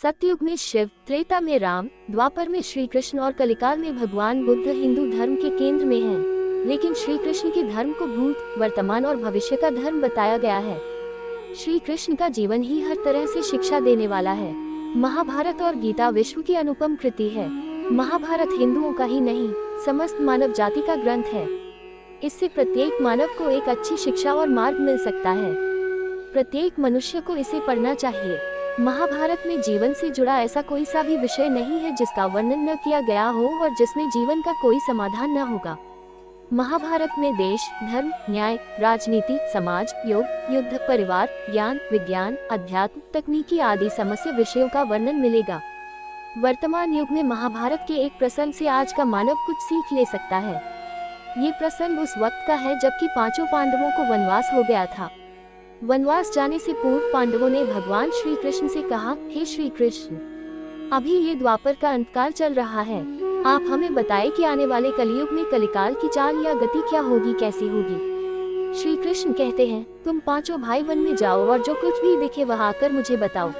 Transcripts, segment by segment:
सतयुग में शिव, त्रेता में राम, द्वापर में श्री कृष्ण और कलिकाल में भगवान बुद्ध हिंदू धर्म के केंद्र में हैं। लेकिन श्री कृष्ण के धर्म को भूत, वर्तमान और भविष्य का धर्म बताया गया है। श्री कृष्ण का जीवन ही हर तरह से शिक्षा देने वाला है। महाभारत और गीता विश्व की अनुपम कृति है। महाभारत हिंदुओं का ही नहीं, समस्त मानव जाति का ग्रंथ है। इससे प्रत्येक मानव को एक अच्छी शिक्षा और मार्ग मिल सकता है। प्रत्येक मनुष्य को इसे पढ़ना चाहिए। महाभारत में जीवन से जुड़ा ऐसा कोई सा भी विषय नहीं है जिसका वर्णन न किया गया हो और जिसमें जीवन का कोई समाधान न होगा। महाभारत में देश, धर्म, न्याय, राजनीति, समाज, योग, युद्ध, परिवार, ज्ञान, विज्ञान, अध्यात्म, तकनीकी आदि समस्त विषयों का वर्णन मिलेगा। वर्तमान युग में महाभारत के एक प्रसंग से आज का मानव कुछ सीख ले सकता है। ये प्रसंग उस वक्त का है जबकि पांचों पांडवों को वनवास हो गया था। वनवास जाने से पूर्व पांडवों ने भगवान श्री कृष्ण से कहा, हे श्री कृष्ण, अभी ये द्वापर का अंतकाल चल रहा है। आप हमें बताएं कि आने वाले कलयुग में कलिकाल की चाल या गति क्या होगी, कैसी होगी। श्री कृष्ण कहते हैं, तुम पांचों भाई वन में जाओ और जो कुछ भी दिखे वह आकर मुझे बताओ,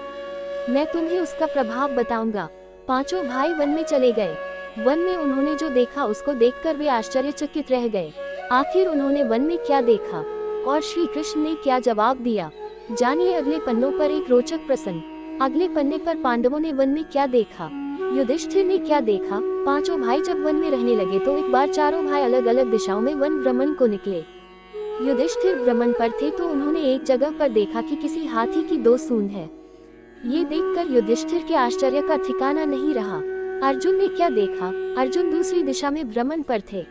मैं तुम्हें उसका प्रभाव बताऊंगा। पांचों भाई वन में चले गए। वन में उन्होंने जो देखा उसको देखकर वे आश्चर्यचकित रह गए। आखिर उन्होंने वन में क्या देखा और श्री कृष्ण ने क्या जवाब दिया, जानिए अगले पन्नों पर एक रोचक प्रसंग। अगले पन्ने पर पांडवों ने वन में क्या देखा, युधिष्ठिर ने क्या देखा। पांचों भाई जब वन में रहने लगे तो एक बार चारों भाई अलग अलग दिशाओं में वन भ्रमण को निकले। युधिष्ठिर भ्रमण पर थे तो उन्होंने एक जगह पर देखा कि किसी हाथी की 2 सूंड है। ये देखकर युधिष्ठिर के आश्चर्य का ठिकाना नहीं रहा। अर्जुन ने क्या देखा, अर्जुन दूसरी दिशा में भ्रमण पर थे।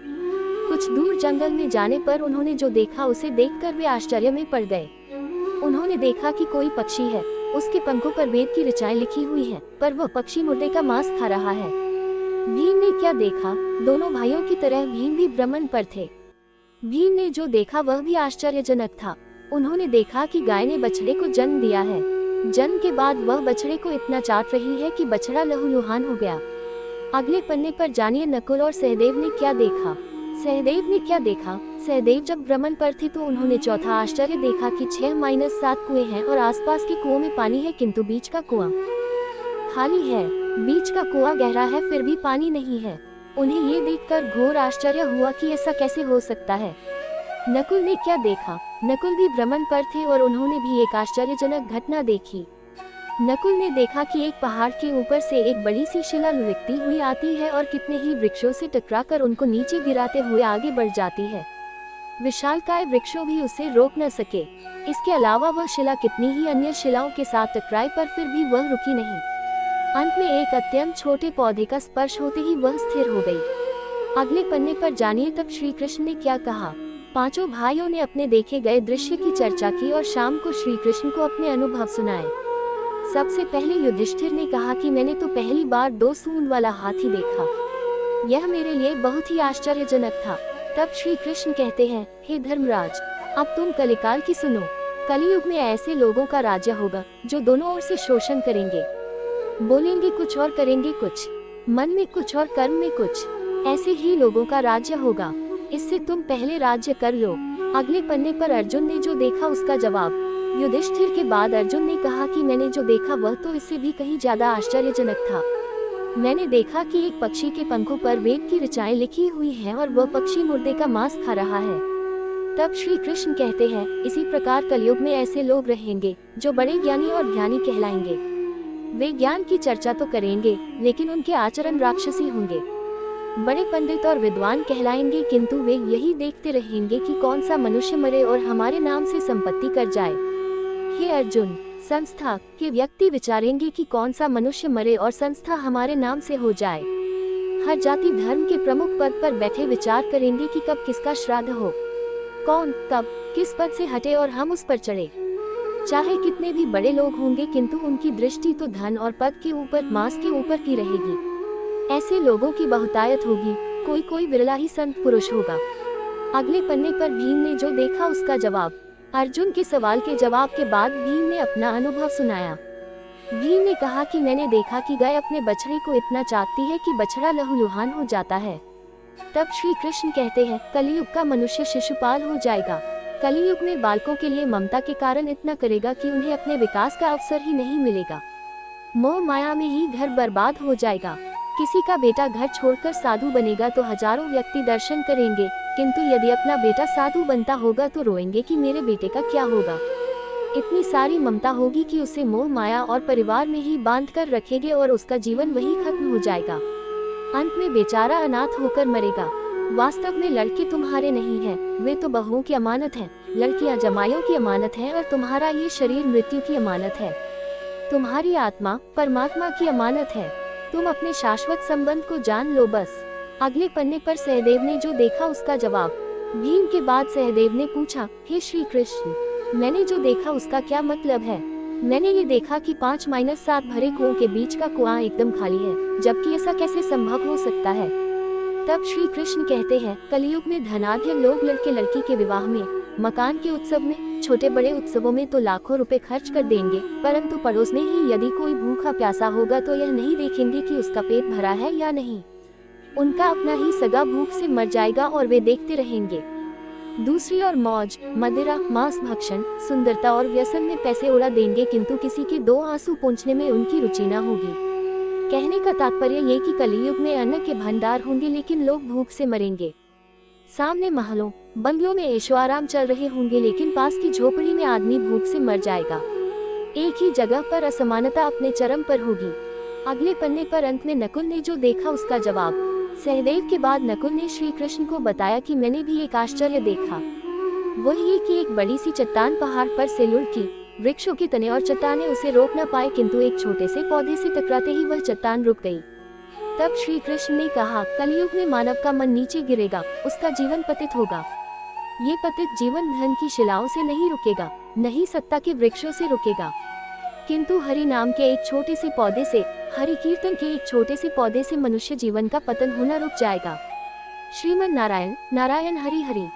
कुछ दूर जंगल में जाने पर उन्होंने जो देखा उसे देखकर वे आश्चर्य में पड़ गए। उन्होंने देखा कि कोई पक्षी है, उसके पंखों पर वेद की ऋचाएं लिखी हुई हैं, पर वह पक्षी मुर्दे का मांस खा रहा है। भीम ने क्या देखा, दोनों भाइयों की तरह भीम भी भ्रमण पर थे। भीम ने जो देखा वह भी आश्चर्यजनक था। उन्होंने देखा कि गाय ने बछड़े को जन्म दिया है। जन्म के बाद वह बछड़े को इतना चाट रही है कि बछड़ा लहूलुहान हो गया। अगले पन्ने पर जानिए नकुल और सहदेव ने क्या देखा। सहदेव ने क्या देखा, सहदेव जब भ्रमण पर थे तो उन्होंने चौथा आश्चर्य देखा कि 6-7 कुएं हैं और आसपास के कुओं में पानी है, किंतु बीच का कुआं खाली है। बीच का कुआं गहरा है फिर भी पानी नहीं है। उन्हें ये देखकर घोर आश्चर्य हुआ कि ऐसा कैसे हो सकता है। नकुल ने क्या देखा, नकुल भी भ्रमण पर थे और उन्होंने भी एक आश्चर्यजनक घटना देखी। नकुल ने देखा कि एक पहाड़ के ऊपर से एक बड़ी सी शिला लुढ़कती हुई आती है और कितने ही वृक्षों से टकराकर उनको नीचे गिराते हुए आगे बढ़ जाती है। विशालकाय वृक्षों भी उसे रोक न सके। इसके अलावा वह शिला कितनी ही अन्य शिलाओं के साथ टकराई पर फिर भी वह रुकी नहीं। अंत में एक अत्यंत छोटे पौधे का स्पर्श होते ही वह स्थिर हो गई। अगले पन्ने पर जानिए तब श्री कृष्ण ने क्या कहा। पांचों भाइयों ने अपने देखे गए दृश्य की चर्चा की और शाम को श्री कृष्ण को अपने अनुभव सुनाए। सबसे पहले युधिष्ठिर ने कहा कि मैंने तो पहली बार 2 सूंड वाला हाथी देखा। यह मेरे लिए बहुत ही आश्चर्यजनक था। तब श्री कृष्ण कहते हैं, हे धर्मराज, अब तुम कलिकाल की सुनो। कलियुग में ऐसे लोगों का राज्य होगा जो दोनों ओर से शोषण करेंगे, बोलेंगे कुछ और करेंगे कुछ, मन में कुछ और कर्म में कुछ। ऐसे ही लोगों का राज्य होगा। इससे तुम पहले राज्य कर लो। अगले पन्ने पर अर्जुन ने जो देखा उसका जवाब। युधिष्ठिर के बाद अर्जुन ने कहा कि मैंने जो देखा वह तो इससे भी कहीं ज्यादा आश्चर्यजनक था। मैंने देखा कि एक पक्षी के पंखों पर वेद की ऋचाएं लिखी हुई हैं और वह पक्षी मुर्दे का मांस खा रहा है। तब श्री कृष्ण कहते हैं, इसी प्रकार कलयुग में ऐसे लोग रहेंगे जो बड़े ज्ञानी और ध्यानी कहलाएंगे। वे ज्ञान की चर्चा तो करेंगे लेकिन उनके आचरण राक्षसी होंगे। बड़े पंडित और विद्वान कहलाएंगे किंतु वे यही देखते रहेंगे कि कौन सा मनुष्य मरे और हमारे नाम से संपत्ति कर जाए। हे अर्जुन, संस्था के व्यक्ति विचारेंगे कि कौन सा मनुष्य मरे और संस्था हमारे नाम से हो जाए। हर जाति धर्म के प्रमुख पद पर बैठे विचार करेंगे कि कब किसका श्राद्ध हो, कौन कब किस पद से हटे और हम उस पर चढ़े। चाहे कितने भी बड़े लोग होंगे किंतु उनकी दृष्टि तो धन और पद के ऊपर, मांस के ऊपर की रहेगी। ऐसे लोगों की बहुतायत होगी, कोई विरला ही संत पुरुष होगा। अगले पन्ने पर भीम ने जो देखा उसका जवाब। अर्जुन के सवाल के जवाब के बाद भीम ने अपना अनुभव सुनाया। भीम ने कहा कि मैंने देखा कि गाय अपने बछड़े को इतना चाटती है कि बछड़ा लहूलुहान हो जाता है। तब श्री कृष्ण कहते हैं, कलियुग का मनुष्य शिशुपाल हो जाएगा। कलियुग में बालकों के लिए ममता के कारण इतना करेगा कि उन्हें अपने विकास का अवसर ही नहीं मिलेगा। मोह माया में ही घर बर्बाद हो जाएगा। किसी का बेटा घर छोड़कर साधु बनेगा तो हजारों व्यक्ति दर्शन करेंगे, किंतु यदि अपना बेटा साधु बनता होगा तो रोएंगे कि मेरे बेटे का क्या होगा। इतनी सारी ममता होगी कि उसे मोह माया और परिवार में ही बांध कर रखेंगे और उसका जीवन वही खत्म हो जाएगा। अंत में बेचारा अनाथ होकर मरेगा। वास्तव में लड़के तुम्हारे नहीं हैं, वे तो बहुओं की अमानत हैं। लड़कियां जमाइयों की अमानत हैं और तुम्हारा ये शरीर मृत्यु की अमानत है। तुम्हारी आत्मा परमात्मा की अमानत है। तुम अपने शाश्वत संबंध को जान लो बस। अगले पन्ने पर सहदेव ने जो देखा उसका जवाब। भीम के बाद सहदेव ने पूछा, हे श्री कृष्ण, मैंने जो देखा उसका क्या मतलब है? मैंने ये देखा कि 5-7 भरे कुओं के बीच का कुआं एकदम खाली है, जबकि ऐसा कैसे संभव हो सकता है? तब श्री कृष्ण कहते हैं, कलयुग में धनाढ्य लोग लड़के लड़की के विवाह में, मकान के उत्सव में, छोटे बड़े उत्सवों में तो लाखों रुपए खर्च कर देंगे, परंतु पड़ोस में ही यदि कोई भूखा प्यासा होगा तो यह नहीं देखेंगे कि उसका पेट भरा है या नहीं। उनका अपना ही सगा भूख से मर जाएगा और वे देखते रहेंगे। दूसरी ओर मौज, मदिरा, मांस भक्षण, सुंदरता और व्यसन में पैसे उड़ा देंगे, किंतु किसी के 2 आंसू पोंछने में उनकी रुचि न होगी। कहने का तात्पर्य ये कि कलयुग में अन्न के भंडार होंगे लेकिन लोग भूख से मरेंगे। सामने महलों बंगलों में ऐशो आराम चल रहे होंगे, लेकिन पास की झोपड़ी में आदमी भूख से मर जाएगा। एक ही जगह पर असमानता अपने चरम पर होगी। अगले पन्ने पर अंत में नकुल ने जो देखा उसका जवाब। सहदेव के बाद नकुल ने श्री कृष्ण को बताया कि मैंने भी एक आश्चर्य देखा। वही कि एक बड़ी सी चट्टान पहाड़ पर से लुढ़की। वृक्षों के तने और चट्टाने उसे रोक न पाए, किंतु एक छोटे से पौधे से टकराते ही वह चट्टान रुक गई। तब श्री कृष्ण ने कहा, कलयुग में मानव का मन नीचे गिरेगा, उसका जीवन पतित होगा। ये पतित जीवन धन की शिलाओं से नहीं रुकेगा, नहीं सत्ता के वृक्षों से रुकेगा, किंतु हरि नाम के एक छोटे से पौधे से, हरि कीर्तन के एक छोटे से पौधे से मनुष्य जीवन का पतन होना रुक जाएगा। श्रीमन नारायण नारायण हरि हरि।